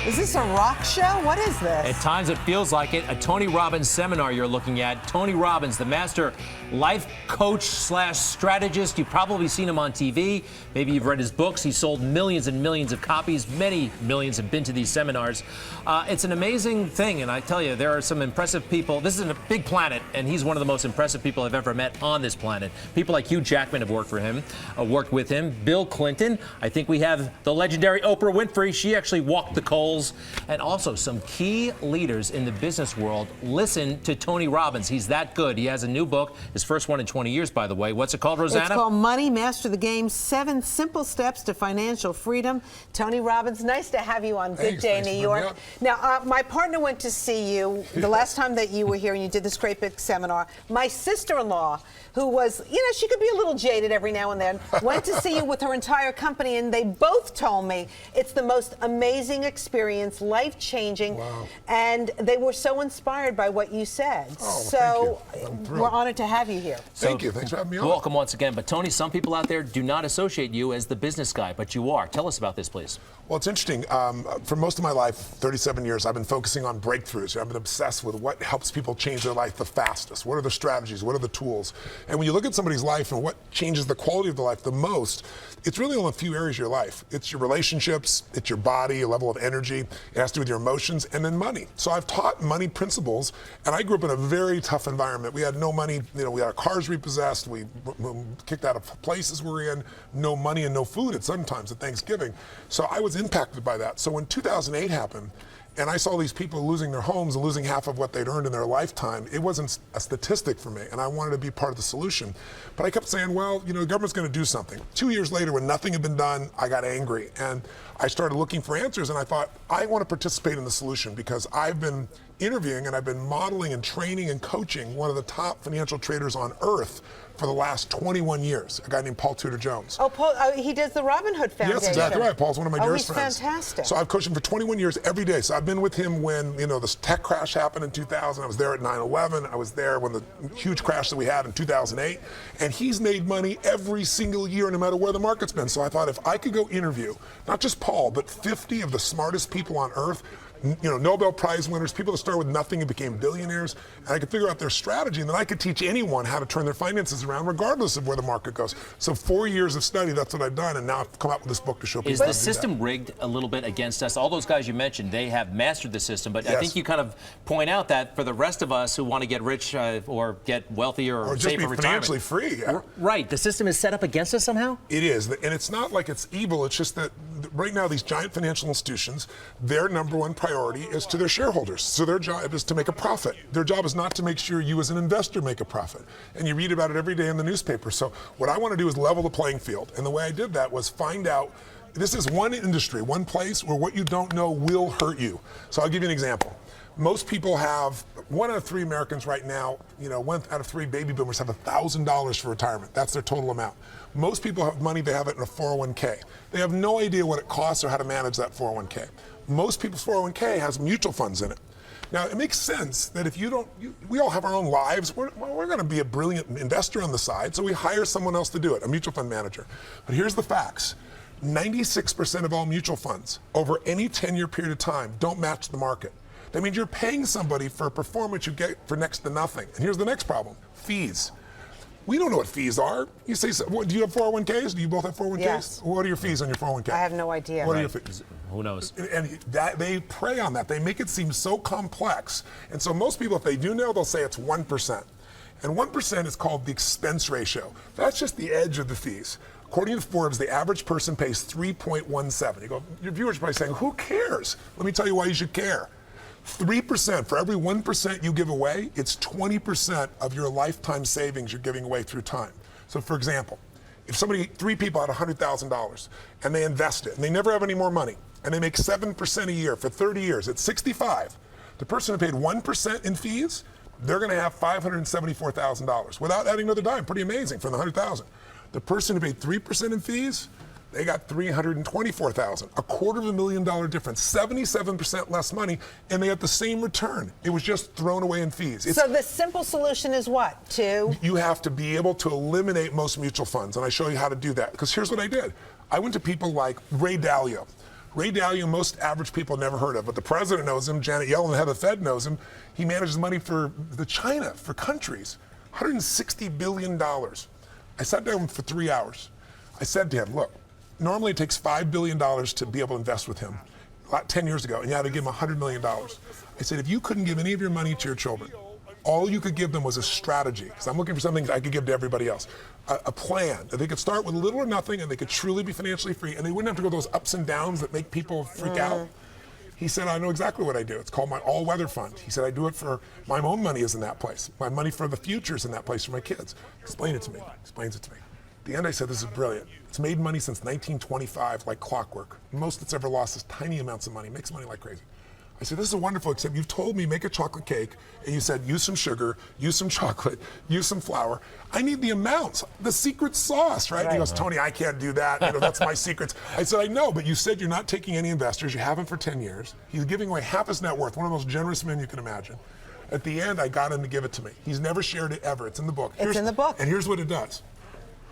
Is this a rock show? What is this? At times it feels like it. A Tony Robbins seminar you're looking at. Tony Robbins, the master life coach slash strategist. You've probably seen him on TV. Maybe you've read his books. He sold millions and millions of copies. Many millions have been to these seminars. It's an amazing thing, and I tell you, there are some impressive people. This is a big planet, and he's one of the most impressive people I've ever met on this planet. People like Hugh Jackman have worked with him. Bill Clinton. I think we have the legendary Oprah Winfrey. She actually walked the coals. And also some key leaders in the business world listen to Tony Robbins. He's that good. He has a new book, his first one in 20 years, by the way. What's it called, Rosanna? It's called Money, Master the Game, 7 Simple Steps to Financial Freedom. Tony Robbins, nice to have you on Good Day New York. Now, my partner went to see you the last time that you were here and you did this great big seminar. My sister-in-law, who was, she could be a little jaded every now and then, went to see you with her entire company, and they both told me it's the most amazing experience, life-changing, and they were so inspired by what you said. So we're honored to have you here. Thank you. Thanks for having me on. Welcome once again. But Tony, some people out there do not associate you as the business guy, but you are. Tell us about this, please. Well, it's interesting. For most of my life, 37 years, I've been focusing on breakthroughs. I've been obsessed with what helps people change their life the fastest. What are the strategies? What are the tools? And when you look at somebody's life and what changes the quality of the life the most, it's really only a few areas of your life. It's your relationships, it's your body, your level of energy. It has to do with your emotions, and then money. So I've taught money principles, and I grew up in a very tough environment. We had no money. We had our cars repossessed. We kicked out of places we were in. No money and no food at sometimes at Thanksgiving. So I was impacted by that. So when 2008 happened, and I saw these people losing their homes and losing half of what they'd earned in their lifetime, it wasn't a statistic for me, and I wanted to be part of the solution. But I kept saying, well, the government's going to do something. 2 years later, when nothing had been done, I got angry, and I started looking for answers, and I thought, I want to participate in the solution because I've been interviewing and I've been modeling and training and coaching one of the top financial traders on earth for the last 21 years, a guy named Tudor Jones. Oh, Paul, he does the Robin Hood Foundation. Yes, exactly right. Paul's one of my dearest friends. He's fantastic. So I've coached him for 21 years every day. So I've been with him when, the tech crash happened in 2000. I was there at 9/11. I was there when the huge crash that we had in 2008. And he's made money every single year, no matter where the market's been. So I thought if I could go interview, not just Paul, but 50 of the smartest people on earth, Nobel Prize winners, people that started with nothing and became billionaires, and I could figure out their strategy, and then I could teach anyone how to turn their finances around regardless of where the market goes. So 4 years of study, that's what I've done, and now I've come out with this book to show people. Is the system rigged a little bit against us? All those guys you mentioned, they have mastered the system, but I think you kind of point out that for the rest of us who want to get rich or get wealthier or just save be for financially retirement. free. Yeah. Right, the system is set up against us somehow? It is, and it's not like it's evil, it's just that right now these giant financial institutions, their number one priority is to their shareholders. So their job is to make a profit. Their job is not to make sure you as an investor make a profit. And you read about it every day in the newspaper. So what I want to do is level the playing field. And the way I did that was find out, this is one industry, one place where what you don't know will hurt you. So I'll give you an example. Most people have, 1 out of 3 Americans right now, 1 out of 3 baby boomers have $1,000 for retirement. That's their total amount. Most people have money, they have it in a 401k. They have no idea what it costs or how to manage that 401k. Most people's 401k has mutual funds in it. Now, it makes sense that if we all have our own lives. We're going to be a brilliant investor on the side, so we hire someone else to do it, a mutual fund manager. But here's the facts. 96% of all mutual funds over any 10-year period of time don't match the market. That means you're paying somebody for a performance you get for next to nothing. And here's the next problem, fees. We don't know what fees are. You say, do you have 401ks? Do you both have 401ks? Yes. What are your fees on your 401k? I have no idea. What are your fees? Who knows? And they prey on that. They make it seem so complex. And so most people, if they do know, they'll say it's 1%. And 1% is called the expense ratio. That's just the edge of the fees. According to Forbes, the average person pays 3.17. Your viewers are probably saying, who cares? Let me tell you why you should care. 3%, for every 1% you give away, it's 20% of your lifetime savings you're giving away through time. So for example, if 3 people had $100,000 and they invest it and they never have any more money and they make 7% a year for 30 years, at 65, the person who paid 1% in fees, they're going to have $574,000 without adding another dime. Pretty amazing from the 100,000. The person who paid 3% in fees, they got $324,000, $250,000 difference, 77% less money, and they had the same return. It was just thrown away in fees. So the simple solution is what? You have to be able to eliminate most mutual funds, and I show you how to do that. Because here's what I did. I went to people like Dalio. Ray Dalio, most average people never heard of, but the president knows him. Janet Yellen, the head of the Fed, knows him. He manages money for China, for countries, $160 billion. I sat down for 3 hours. I said to him, look, normally it takes $5 billion to be able to invest with him. 10 years ago, and you had to give him $100 million. I said, if you couldn't give any of your money to your children, all you could give them was a strategy, because I'm looking for something I could give to everybody else, a plan that they could start with little or nothing and they could truly be financially free, and they wouldn't have to go those ups and downs that make people freak out. He said, I know exactly what I do. It's called my all-weather fund. He said, I do it for, my own money is in that place. My money for the future is in that place for my kids. Explain it to me. Explains it to me. At the end, I said, this is brilliant. It's made money since 1925 like clockwork. Most it's ever lost is tiny amounts of money. Makes money like crazy. I said, this is wonderful, except you've told me make a chocolate cake, and you said use some sugar, use some chocolate, use some flour. I need the amounts, the secret sauce, right? He goes, Tony, I can't do that. That's my secrets. I said, I know, but you said you're not taking any investors. You haven't for 10 years. He's giving away half his net worth, one of the most generous men you can imagine. At the end, I got him to give it to me. He's never shared it ever. It's in the book. It's in the book. And here's what it does.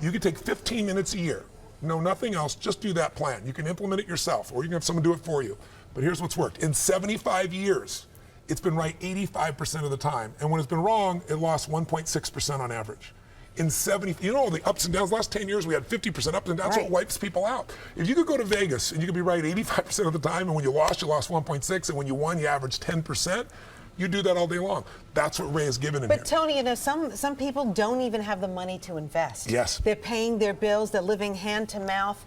You can take 15 minutes a year. No, nothing else. Just do that plan. You can implement it yourself, or you can have someone do it for you. But here's what's worked. In 75 years, it's been right 85% of the time. And when it's been wrong, it lost 1.6% on average. In 70, all the ups and downs, last 10 years, we had 50% ups and downs. That's what wipes people out. If you could go to Vegas and you could be right 85% of the time, and when you lost 1.6, and when you won, you averaged 10%, you do that all day long. That's what Ray has given in here. But Tony, some people don't even have the money to invest. Yes. They're paying their bills, they're living hand to mouth.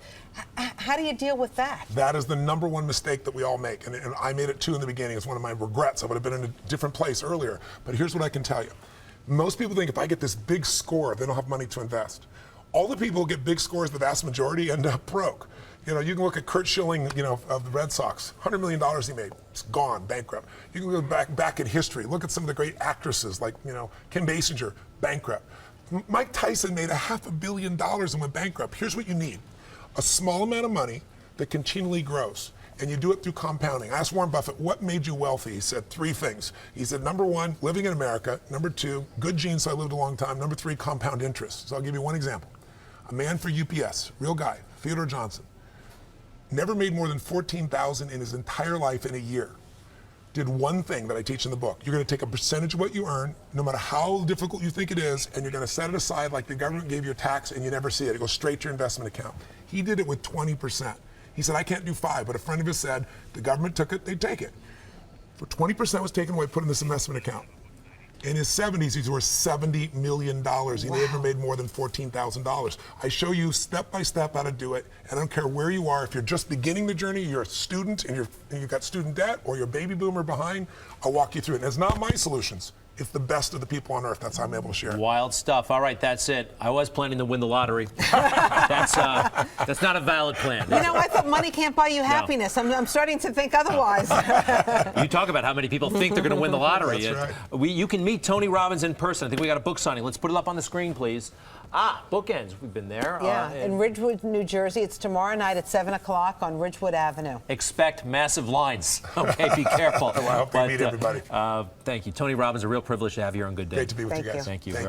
How do you deal with that? That is the number one mistake that we all make. And I made it too in the beginning. It's one of my regrets. I would have been in a different place earlier. But here's what I can tell you. Most people think if I get this big score, they don't have money to invest. All the people who get big scores, the vast majority, end up broke. You can look at Kurt Schilling, of the Red Sox. $100 million he made. It's gone, bankrupt. You can go back in history. Look at some of the great actresses like, Kim Basinger, bankrupt. Mike Tyson made $500 million and went bankrupt. Here's what you need. A small amount of money that continually grows. And you do it through compounding. I asked Warren Buffett, what made you wealthy? He said 3 things. He said, number 1, living in America. Number 2, good genes, so I lived a long time. Number 3, compound interest. So I'll give you one example. A man for UPS, real guy, Tudor Jones, never made more than $14,000 in his entire life in a year. Did one thing that I teach in the book. You're going to take a percentage of what you earn, no matter how difficult you think it is, and you're going to set it aside like the government gave you a tax and you never see it. It goes straight to your investment account. He did it with 20%. He said, I can't do 5, but a friend of his said, the government took it, they'd take it. For 20% was taken away, put in this investment account. In his 70s, he's worth $70 million. He never made more than $14,000. I show you step by step how to do it, and I don't care where you are. If you're just beginning the journey, you're a student, and you've got student debt, or you're a baby boomer behind, I'll walk you through it. And it's not my solutions. It's the best of the people on earth. That's how I'm able to share it. Wild stuff. All right, that's it. I was planning to win the lottery. That's not a valid plan. I thought money can't buy you happiness. I'm starting to think otherwise. You talk about how many people think they're going to win the lottery. That's right. You can meet Tony Robbins in person. I think we got a book signing. Let's put it up on the screen, please. Bookends. We've been there. Yeah, in Ridgewood, New Jersey. It's tomorrow night at 7 o'clock on Ridgewood Avenue. Expect massive lines. Okay, be careful. Well, I hope they meet everybody. Thank you. Tony Robbins, a real privilege to have you here on Good Day. Great to be with you guys. Thank you. Thank you. Thank very you.